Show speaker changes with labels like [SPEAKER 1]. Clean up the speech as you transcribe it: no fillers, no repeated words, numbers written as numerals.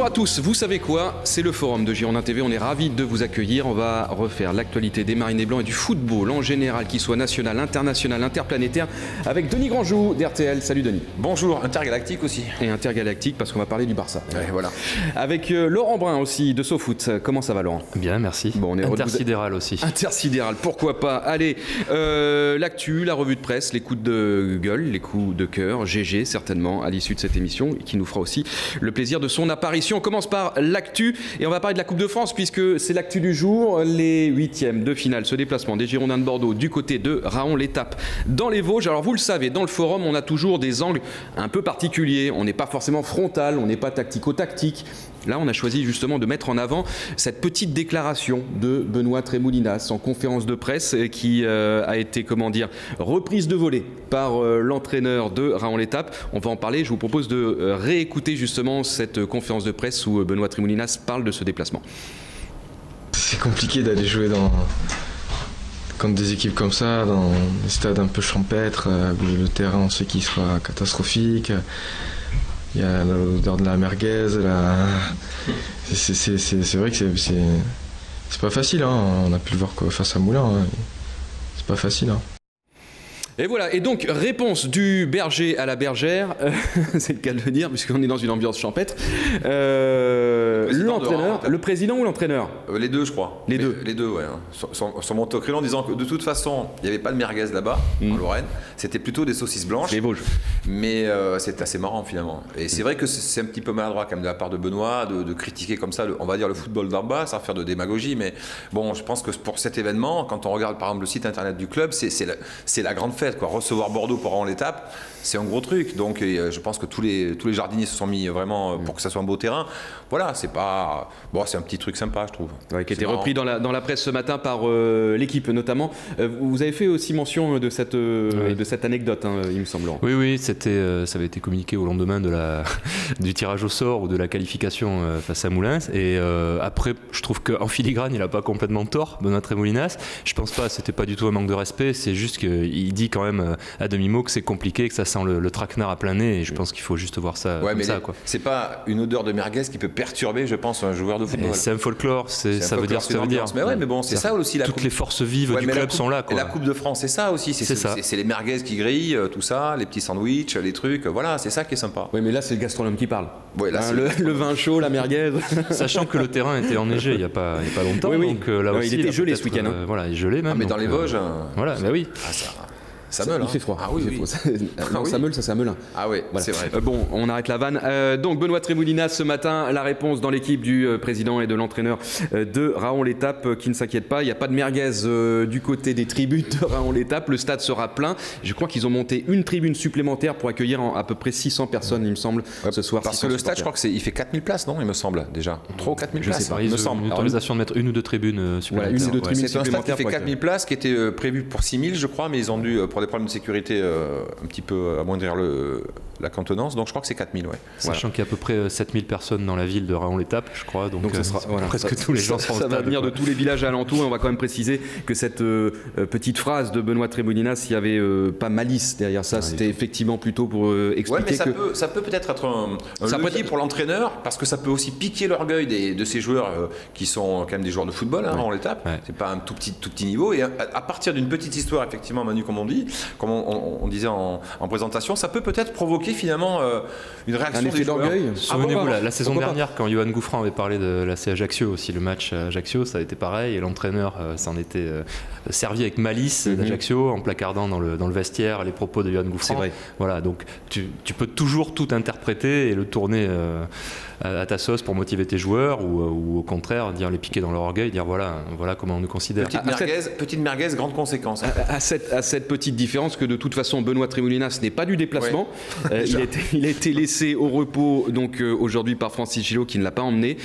[SPEAKER 1] Bonjour à tous, vous savez quoi? C'est le forum de Girondins TV, on est ravis de vous accueillir. On va refaire l'actualité des Marinés Blancs et du football en général, qu'il soit national, international, interplanétaire, avec Denis Grandjou d'RTL. Salut Denis.
[SPEAKER 2] Bonjour, intergalactique aussi.
[SPEAKER 1] Et intergalactique parce qu'on va parler du Barça.
[SPEAKER 2] Ouais, voilà.
[SPEAKER 1] Avec Laurent Brun aussi de SoFoot. Comment ça va Laurent?
[SPEAKER 3] Bien, merci.
[SPEAKER 1] Bon, on est
[SPEAKER 3] intersidéral aussi.
[SPEAKER 1] Intersidéral, pourquoi pas. Allez, l'actu, la revue de presse, les coups de gueule, les coups de cœur, GG certainement à l'issue de cette émission, qui nous fera aussi le plaisir de son apparition. On commence par l'actu et on va parler de la Coupe de France puisque c'est l'actu du jour. Les huitièmes de finale, ce déplacement des Girondins de Bordeaux du côté de Raon-l'Étape dans les Vosges. Alors vous le savez, dans le forum, on a toujours des angles un peu particuliers. On n'est pas forcément frontal, on n'est pas tactico-tactique. Là, on a choisi justement de mettre en avant cette petite déclaration de Benoît Tremoulinas en conférence de presse qui a été, comment dire, reprise de volée par l'entraîneur de Raon-l'Étape. On va en parler. Je vous propose de réécouter justement cette conférence de presse où Benoît Tremoulinas parle de ce déplacement.
[SPEAKER 4] C'est compliqué d'aller jouer contre des équipes comme ça, dans des stades un peu champêtres, bouger le terrain, on sait qu'il sera catastrophique. Il y a l'odeur de la merguez, c'est vrai que c'est pas facile, hein. On a pu le voir face à Moulins, hein. C'est pas facile, hein.
[SPEAKER 1] Et voilà, et donc réponse du berger à la bergère, c'est le cas de le dire puisqu'on est dans une ambiance champêtre. L'entraîneur, le président ou l'entraîneur?
[SPEAKER 2] Les deux, je crois.
[SPEAKER 1] Les deux,
[SPEAKER 2] ouais. Sont montés au créneau en disant que de toute façon, il n'y avait pas de merguez là-bas, en Lorraine. C'était plutôt des saucisses blanches.
[SPEAKER 1] Les Vosges.
[SPEAKER 2] Mais c'est assez marrant finalement. Et c'est vrai que c'est un petit peu maladroit quand même de la part de Benoît de critiquer comme ça, on va dire le football d'en bas, sans faire de démagogie. Mais bon, je pense que pour cet événement, quand on regarde par exemple le site internet du club, c'est la grande fête, quoi. Recevoir Bordeaux pour Raon-l'Étape, c'est un gros truc. Donc je pense que tous les jardiniers se sont mis vraiment pour que ça soit un beau terrain. Voilà, c'est pas... Bon, c'est un petit truc sympa, je trouve.
[SPEAKER 1] Ouais, qui a été repris dans la presse ce matin par l'équipe notamment. Vous avez fait aussi mention de cette anecdote, hein, il me semble.
[SPEAKER 3] Oui, ça avait été communiqué au lendemain du tirage au sort ou de la qualification face à Moulins. Et après, je trouve qu'en filigrane, il n'a pas complètement tort, Benoît Tremoulinas. Je pense pas, c'était pas du tout un manque de respect. C'est juste qu'il dit quand même à demi-mot que c'est compliqué, que ça sent le traquenard à plein nez. Et je pense qu'il faut juste voir ça comme ça, quoi.
[SPEAKER 2] C'est pas une odeur de merguez qui peut perturber, je pense, un joueur de football.
[SPEAKER 3] C'est un folklore, ça veut dire ce que ça veut dire.
[SPEAKER 2] Mais ouais, mais bon, c'est ça aussi.
[SPEAKER 3] Toutes les forces vives du club sont là, quoi.
[SPEAKER 2] Et la Coupe de France, c'est ça aussi. C'est les merguez qui grillent, tout ça, les petits sandwichs, les trucs. Voilà, c'est ça qui est sympa.
[SPEAKER 1] Oui, mais là, c'est le gastronome qui parle.
[SPEAKER 2] Ouais, là,
[SPEAKER 1] le vin chaud, la merguez.
[SPEAKER 3] Sachant que le terrain était enneigé il n'y a pas longtemps.
[SPEAKER 1] Oui.
[SPEAKER 3] Donc là aussi,
[SPEAKER 1] il était gelé ce week-end.
[SPEAKER 3] Voilà, il est gelé même.
[SPEAKER 2] Ah, mais dans les Vosges.
[SPEAKER 3] Voilà, bah oui.
[SPEAKER 2] Ça meule,
[SPEAKER 1] il fait froid.
[SPEAKER 2] Ah oui.
[SPEAKER 1] Ça meule, ça c'est à Melun.
[SPEAKER 2] Ah oui, voilà. C'est vrai.
[SPEAKER 1] Bon, on arrête la vanne. Donc Benoît Tremoulinas ce matin, la réponse dans l'équipe du président et de l'entraîneur de Raon-l'Étape qui ne s'inquiète pas. Il n'y a pas de merguez du côté des tribunes de Raon-l'Étape. Le stade sera plein. Je crois qu'ils ont monté une tribune supplémentaire pour accueillir à peu près 600 personnes, il me semble, ce soir.
[SPEAKER 2] Parce que le stade, je crois qu'il fait 4000 places, non? Il me semble déjà. 3 ou 4000 places.
[SPEAKER 3] Je sais pas, il me semble. Une autorisation de mettre une ou deux tribunes supplémentaires.
[SPEAKER 1] Voilà, une ou deux tribunes
[SPEAKER 2] supplémentaires. C'est un stade qui fait 4000
[SPEAKER 1] 4000
[SPEAKER 2] places qui était prévu pour 6000, je crois, mais ils ont dû, pour des problèmes de sécurité, un petit peu amoindrir la contenance, donc je crois que c'est 4000, ouais.
[SPEAKER 3] Sachant qu'il y a à peu près 7000 personnes dans la ville de Raon-l'Étape, je crois, donc
[SPEAKER 1] ça sera,
[SPEAKER 3] presque tous les gens seront au stade.
[SPEAKER 1] Ça va venir de tous les villages alentours, et on va quand même préciser que cette petite phrase de Benoît Tremoulinas, il n'y avait pas malice derrière ça, c'était effectivement plutôt pour expliquer
[SPEAKER 2] mais ça peut peut-être être un levier pour l'entraîneur, parce que ça peut aussi piquer l'orgueil de ces joueurs qui sont quand même des joueurs de football, hein, Raon-l'Étape, c'est pas un tout petit niveau, et à partir d'une petite histoire, effectivement, Manu, comme on dit, comme on disait en présentation, ça peut peut-être provoquer finalement une réaction des joueurs.
[SPEAKER 3] Souvenez-vous, la saison dernière, quand Johan Gouffran avait parlé de l'AC Ajaccio aussi, le match à Ajaccio, ça a été pareil, et l'entraîneur s'en était servi avec malice d'Ajaccio, en placardant dans le vestiaire les propos de Johan Gouffran.
[SPEAKER 1] C'est vrai.
[SPEAKER 3] Voilà, donc tu peux toujours tout interpréter et le tourner à ta sauce pour motiver tes joueurs, ou au contraire les piquer dans leur orgueil, dire voilà comment on nous considère.
[SPEAKER 2] Petite merguez, grande conséquence.
[SPEAKER 1] À cette petite différence que de toute façon Benoît Tremoulinas n'est pas du déplacement. Il a été laissé au repos donc aujourd'hui par Francis Gillot qui ne l'a pas emmené.